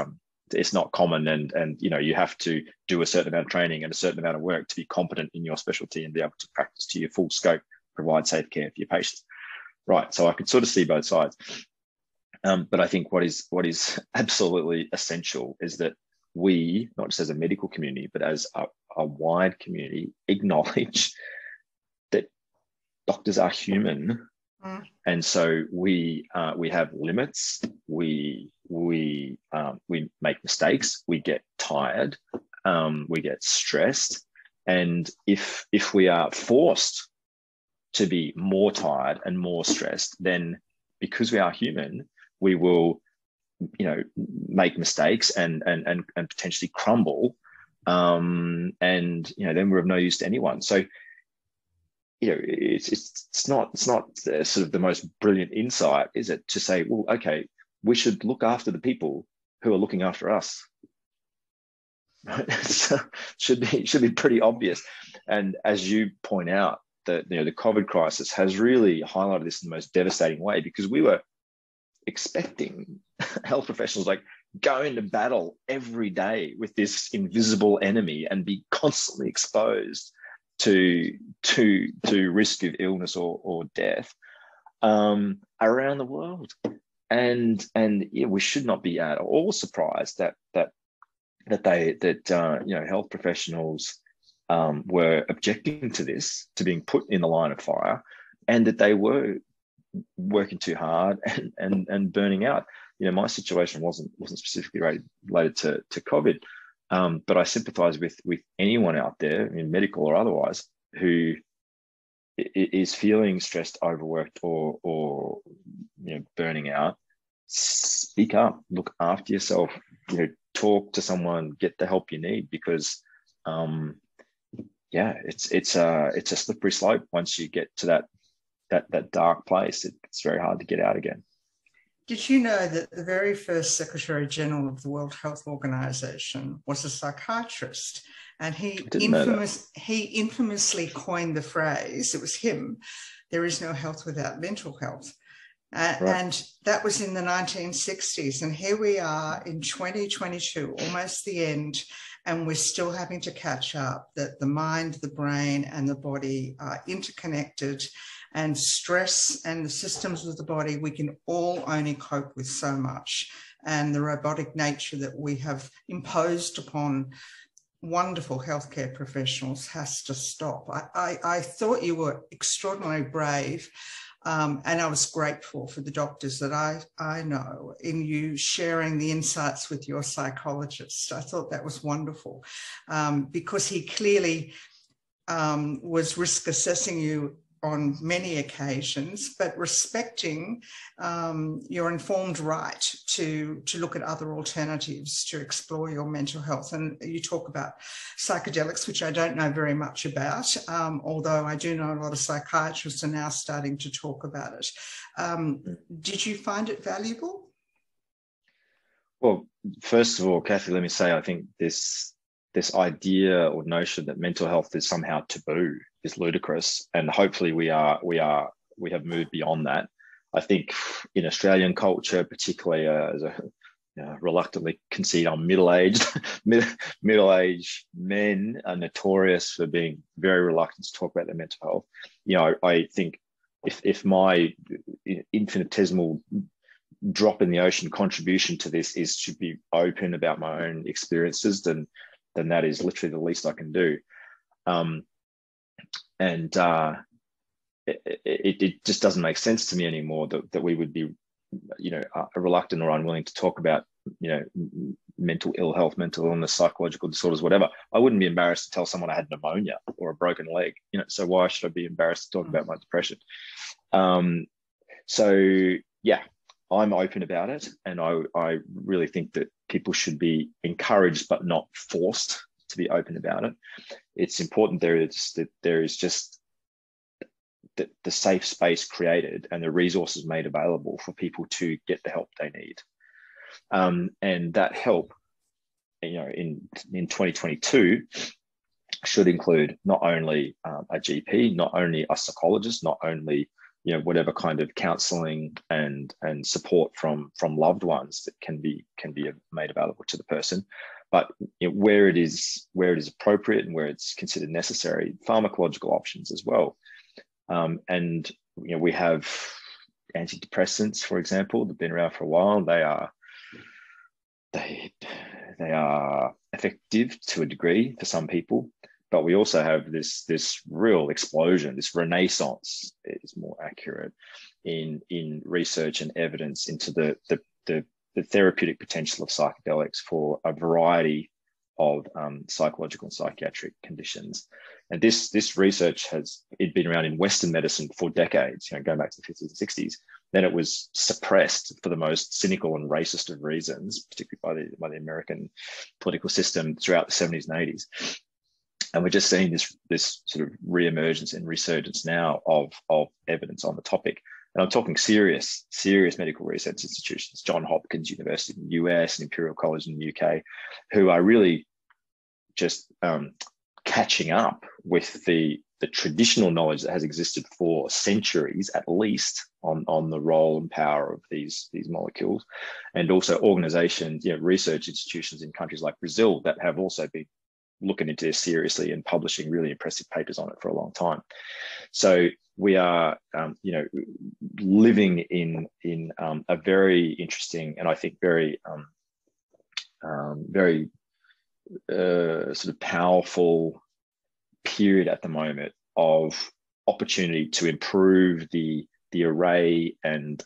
B: it's not common, and you have to do a certain amount of training and a certain amount of work to be competent in your specialty and be able to practice to your full scope, provide safe care for your patients. Right. So I could sort of see both sides. But I think what is absolutely essential is that we, not just as a medical community, but as a wide community, acknowledge that doctors are human. And so we have limits. We make mistakes. We get tired. We get stressed. And if we are forced to be more tired and more stressed, then because we are human, we will, make mistakes and potentially crumble. And then we're of no use to anyone. So it's not sort of the most brilliant insight, is it, to say, well, okay, we should look after the people who are looking after us. So should be pretty obvious. And as you point out, the COVID crisis has really highlighted this in the most devastating way, because we were expecting health professionals like go into battle every day with this invisible enemy and be constantly exposed to risk of illness or death around the world. And we should not be at all surprised that health professionals were objecting to this, to being put in the line of fire, and that they were working too hard and burning out. My situation wasn't specifically related to COVID. But I sympathize with anyone out there, in medical or otherwise, who is feeling stressed, overworked, or burning out. Speak up, look after yourself, talk to someone, get the help you need, because it's a slippery slope. Once you get to that dark place, it's very hard to get out again.
A: Did you know that the very first Secretary General of the World Health Organization was a psychiatrist? And he infamously coined the phrase, it was him, there is no health without mental health. Right. And that was in the 1960s. And here we are in 2022, almost the end, and we're still having to catch up, that the mind, the brain, and the body are interconnected. And stress and the systems of the body, we can all only cope with so much. And the robotic nature that we have imposed upon wonderful healthcare professionals has to stop. I thought you were extraordinarily brave, and I was grateful for the doctors that I know in you sharing the insights with your psychologist. I thought that was wonderful, because he clearly was risk assessing you on many occasions, but respecting your informed right to look at other alternatives to explore your mental health. And you talk about psychedelics, which I don't know very much about, although I do know a lot of psychiatrists are now starting to talk about it. Did you find it valuable?
B: Well, first of all, Kathy, let me say, I think this idea or notion that mental health is somehow taboo is ludicrous, and hopefully we have moved beyond that. I think in Australian culture, particularly as a reluctantly concede, I'm middle-aged men are notorious for being very reluctant to talk about their mental health. I think if my infinitesimal drop in the ocean contribution to this is to be open about my own experiences, then that is literally the least I can do. It just doesn't make sense to me anymore that we would be, reluctant or unwilling to talk about, mental ill health, mental illness, psychological disorders, whatever. I wouldn't be embarrassed to tell someone I had pneumonia or a broken leg, so why should I be embarrassed to talk about my depression? So yeah, I'm open about it, and I really think that people should be encouraged but not forced to be open about it. It's important there is just the safe space created and the resources made available for people to get the help they need. And that help, in 2022 should include not only a GP, not only a psychologist, not only whatever kind of counselling and support from loved ones that can be made available to the person. But where it is appropriate and where it's considered necessary, pharmacological options as well. And we have antidepressants, for example, that've been around for a while. They are effective to a degree for some people, but we also have this real explosion, this renaissance is more accurate in research and evidence into the therapeutic potential of psychedelics for a variety of psychological and psychiatric conditions. And this research it'd been around in Western medicine for decades, going back to the 50s and 60s. Then it was suppressed for the most cynical and racist of reasons, particularly by the American political system throughout the 70s and 80s. And we're just seeing this sort of reemergence and resurgence now of evidence on the topic. And I'm talking serious medical research institutions, Johns Hopkins University in the US and Imperial College in the UK, who are really just catching up with the traditional knowledge that has existed for centuries, at least, on the role and power of these molecules, and also organizations, research institutions in countries like Brazil that have also been looking into this seriously and publishing really impressive papers on it for a long time. So we are, living in a very interesting and I think very sort of powerful period at the moment of opportunity to improve the array and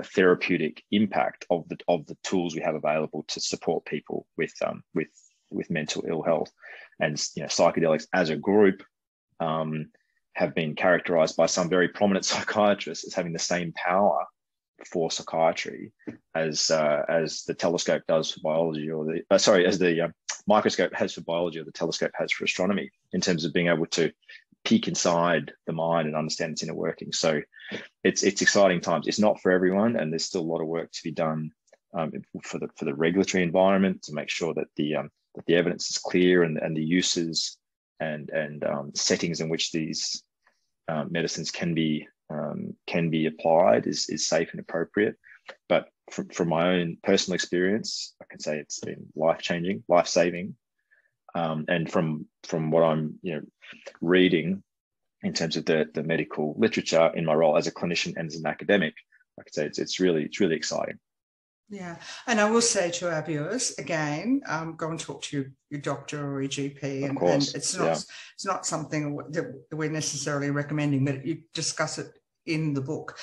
B: therapeutic impact of the tools we have available to support people with mental ill health. And psychedelics as a group have been characterized by some very prominent psychiatrists as having the same power for psychiatry as the telescope does for biology, or as the microscope has for biology, or the telescope has for astronomy, in terms of being able to peek inside the mind and understand its inner working. So it's exciting times. It's not for everyone, and there's still a lot of work to be done for the regulatory environment to make sure that the evidence is clear and the uses and settings in which these medicines can be applied is safe and appropriate. But from my own personal experience, I can say it's been life-changing, life-saving. And from what I'm reading in terms of the medical literature in my role as a clinician and as an academic, I could say it's really exciting.
A: Yeah, and I will say to our viewers again, go and talk to your doctor or your GP, and it's not something that we're necessarily recommending, but you discuss it in the book.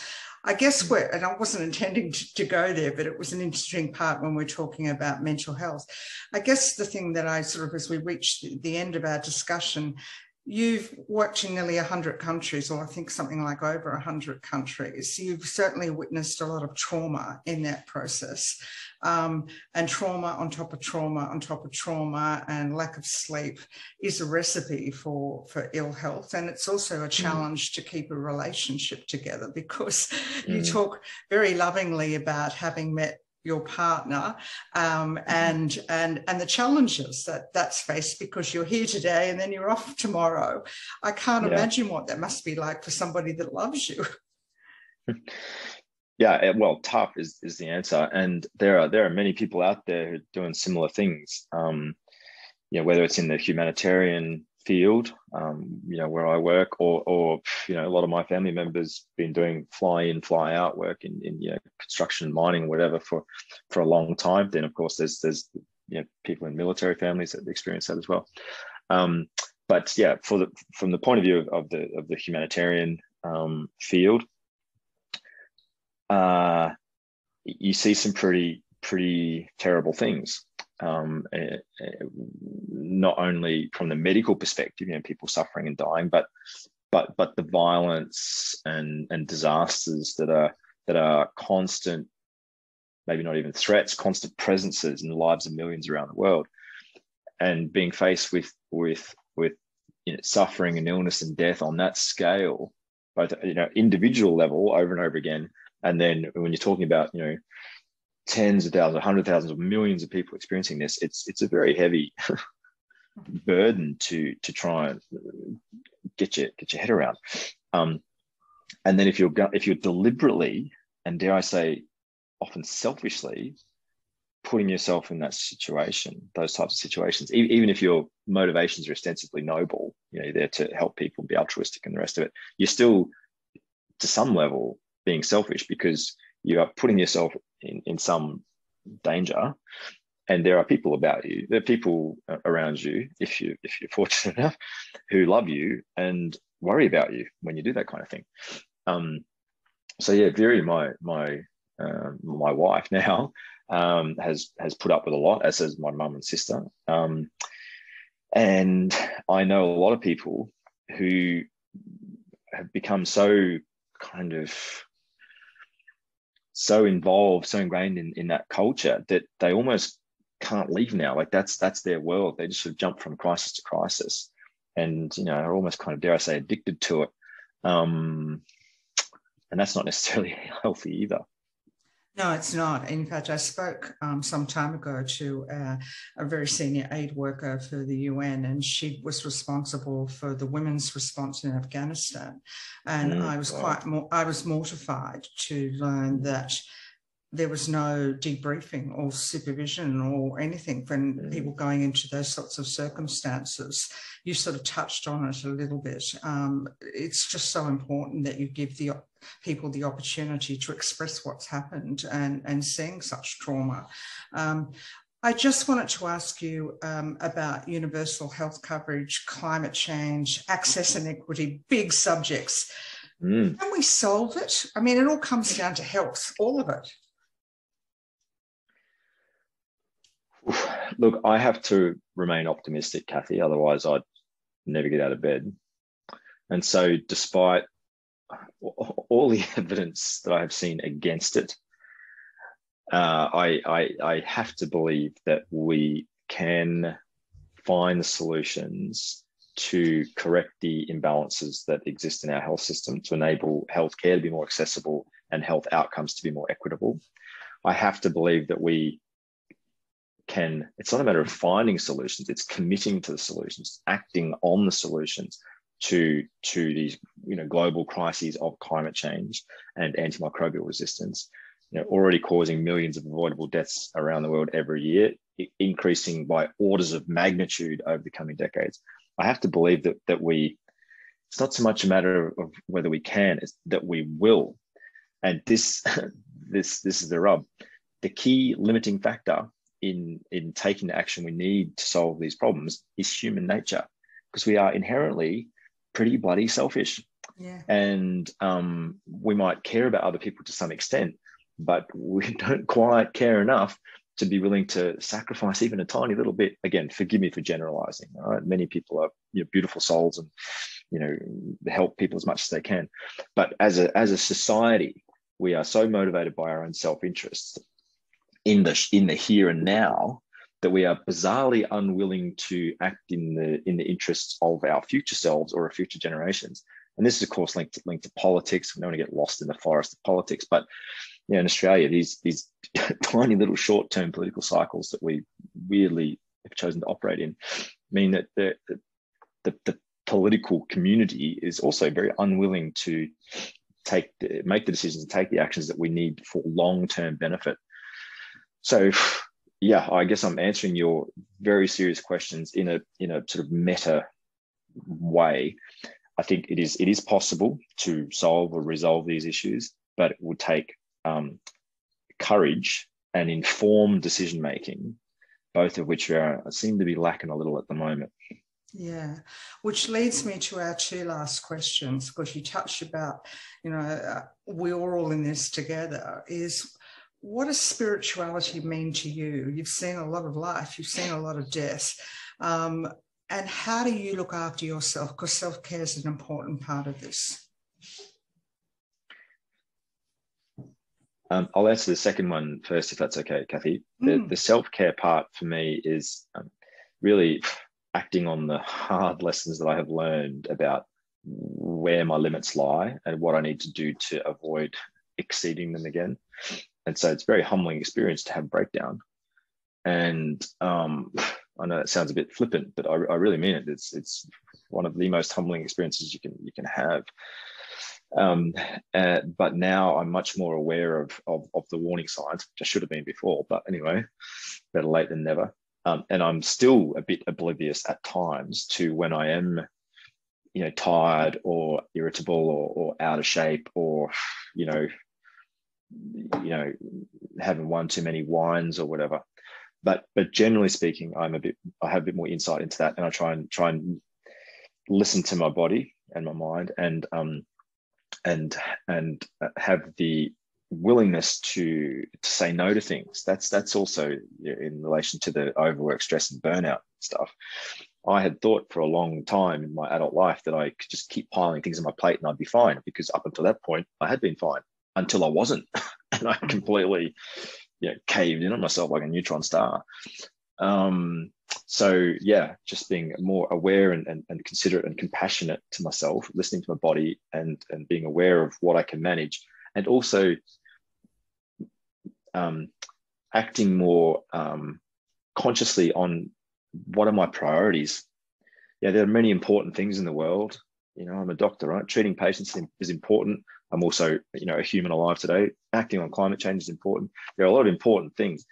A: I guess and I wasn't intending to go there, but it was an interesting part when we're talking about mental health. I guess the thing that I sort of, as we reach the end of our discussion, you've worked in nearly 100 countries, or I think something like over 100 countries. You've certainly witnessed a lot of trauma in that process, and trauma on top of trauma on top of trauma, and lack of sleep is a recipe for ill health. And it's also a challenge to keep a relationship together, because you talk very lovingly about having met your partner, and the challenges that's faced, because you're here today and then you're off tomorrow. I can't imagine what that must be like for somebody that loves you.
B: Yeah, well, tough is the answer, and there are many people out there who are doing similar things. Whether it's in the humanitarian field, where I work, or a lot of my family members been doing fly in, fly out work in construction, mining, whatever for a long time. Then of course there's people in military families that experience that as well. But yeah, from the point of view of the humanitarian field, you see some pretty terrible things. Not only from the medical perspective, people suffering and dying, but the violence and disasters that are constant, maybe not even threats, constant presences in the lives of millions around the world, and being faced with suffering and illness and death on that scale, both individual level over and over again, and then when you're talking about tens of thousands, 100,000s, or millions of people experiencing this, it's a very heavy burden to try and get your head around. And then if you're deliberately, and dare I say, often selfishly, putting yourself in that situation, those types of situations, even if your motivations are ostensibly noble, you're there to help people, be altruistic and the rest of it, you're still, to some level, being selfish, because you are putting yourself in some danger. And there are people about you, there are people around you, if you're fortunate enough, who love you and worry about you when you do that kind of thing. So yeah, Viri, my wife now, has put up with a lot, as has my mum and sister. And I know a lot of people who have become so involved, so ingrained in that culture, that they almost can't leave now. Like that's their world. They just sort of jump from crisis to crisis, and are almost dare I say, addicted to it. And that's not necessarily healthy either.
A: No, it's not. In fact, I spoke some time ago to a very senior aid worker for the UN, and she was responsible for the women's response in Afghanistan. And I was mortified to learn that there was no debriefing or supervision or anything when people going into those sorts of circumstances. You sort of touched on it a little bit. It's just so important that you give the people the opportunity to express what's happened and seeing such trauma. I just wanted to ask you about universal health coverage, climate change, access and equity, big subjects. Can we solve it? I mean, it all comes down to health, all of it.
B: Look, I have to remain optimistic, Kathy, otherwise I'd never get out of bed. And so despite all the evidence that I have seen against it, I have to believe that we can find the solutions to correct the imbalances that exist in our health system, to enable healthcare to be more accessible and health outcomes to be more equitable. I have to believe that we can, it's not a matter of finding solutions, it's committing to the solutions, acting on the solutions to these global crises of climate change and antimicrobial resistance, already causing millions of avoidable deaths around the world every year, increasing by orders of magnitude over the coming decades. I have to believe that it's not so much a matter of whether we can, it's that we will. And this is the rub. The key limiting factor in taking the action we need to solve these problems is human nature, because we are inherently pretty bloody selfish.
A: Yeah.
B: And we might care about other people to some extent, but we don't quite care enough to be willing to sacrifice even a tiny little bit. Again, forgive me for generalizing. All right? Many people are beautiful souls and help people as much as they can. But as a society, we are so motivated by our own self-interest in the here and now that we are bizarrely unwilling to act in the interests of our future selves or our future generations. And this is, of course, linked to politics. We don't want to get lost in the forest of politics, but in Australia, these tiny little short-term political cycles that we weirdly have chosen to operate in mean that the political community is also very unwilling to make the decisions and take the actions that we need for long-term benefit. So, yeah, I guess I'm answering your very serious questions in a sort of meta way. I think it is possible to solve or resolve these issues, but it would take courage and informed decision making, both of which seem to be lacking a little at the moment.
A: Yeah, which leads me to our two last questions, because you touched about, we're all in this together, is what does spirituality mean to you? You've seen a lot of life, you've seen a lot of death. And how do you look after yourself? Because self-care is an important part of this.
B: I'll answer the second one first, if that's okay, Kathy. The self-care part for me is really acting on the hard lessons that I have learned about where my limits lie and what I need to do to avoid exceeding them again. And so it's a very humbling experience to have breakdown. And I know that sounds a bit flippant, but I really mean it. It's one of the most humbling experiences you can have. But now I'm much more aware of the warning signs, which I should have been before. But anyway, better late than never. And I'm still a bit oblivious at times to when I am, tired or irritable or out of shape, or having one too many wines or whatever. But generally speaking, I have a bit more insight into that, and I try and listen to my body and my mind, and have the willingness to say no to things. That's also in relation to the overwork, stress, and burnout stuff. I had thought for a long time in my adult life that I could just keep piling things on my plate and I'd be fine, because up until that point I had been fine until I wasn't, and I completely caved in on myself like a neutron star. So yeah, just being more aware and considerate and compassionate to myself, listening to my body, and being aware of what I can manage, and also acting more consciously on what are my priorities. Yeah, there are many important things in the world. I'm a doctor, right? Treating patients is important. I'm also, a human alive today. Acting on climate change is important. There are a lot of important things,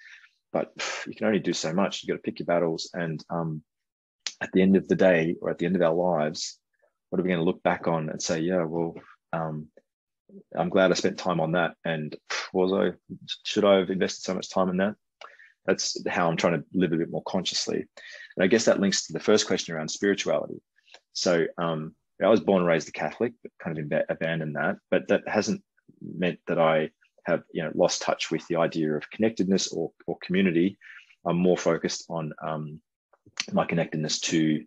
B: but you can only do so much. You've got to pick your battles. And at the end of the day, or at the end of our lives, what are we going to look back on and say, yeah, well, I'm glad I spent time on that. And should I have invested so much time in that? That's how I'm trying to live a bit more consciously. And I guess that links to the first question around spirituality. So I was born and raised a Catholic, but kind of abandoned that. But that hasn't meant that I have lost touch with the idea of connectedness or community. I'm more focused on my connectedness to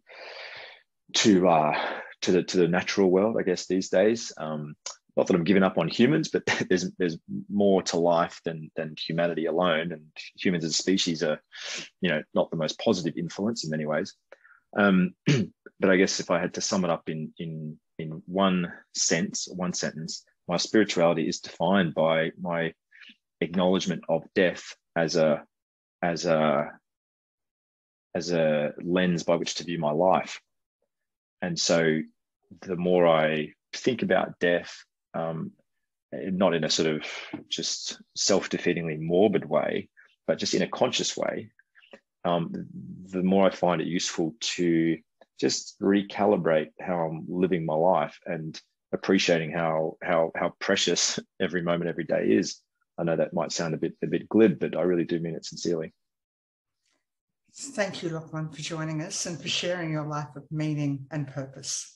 B: the natural world, I guess, these days. Not that I'm giving up on humans, but there's more to life than humanity alone, and humans as a species are, not the most positive influence in many ways. But I guess if I had to sum it up in one sentence, my spirituality is defined by my acknowledgement of death as a lens by which to view my life. And so the more I think about death, not in a sort of just self-defeatingly morbid way, but just in a conscious way, the more I find it useful to just recalibrate how I'm living my life and appreciating how precious every moment, every day is. I know that might sound a bit glib, but I really do mean it sincerely.
A: Thank you, Lachlan, for joining us and for sharing your life of meaning and purpose.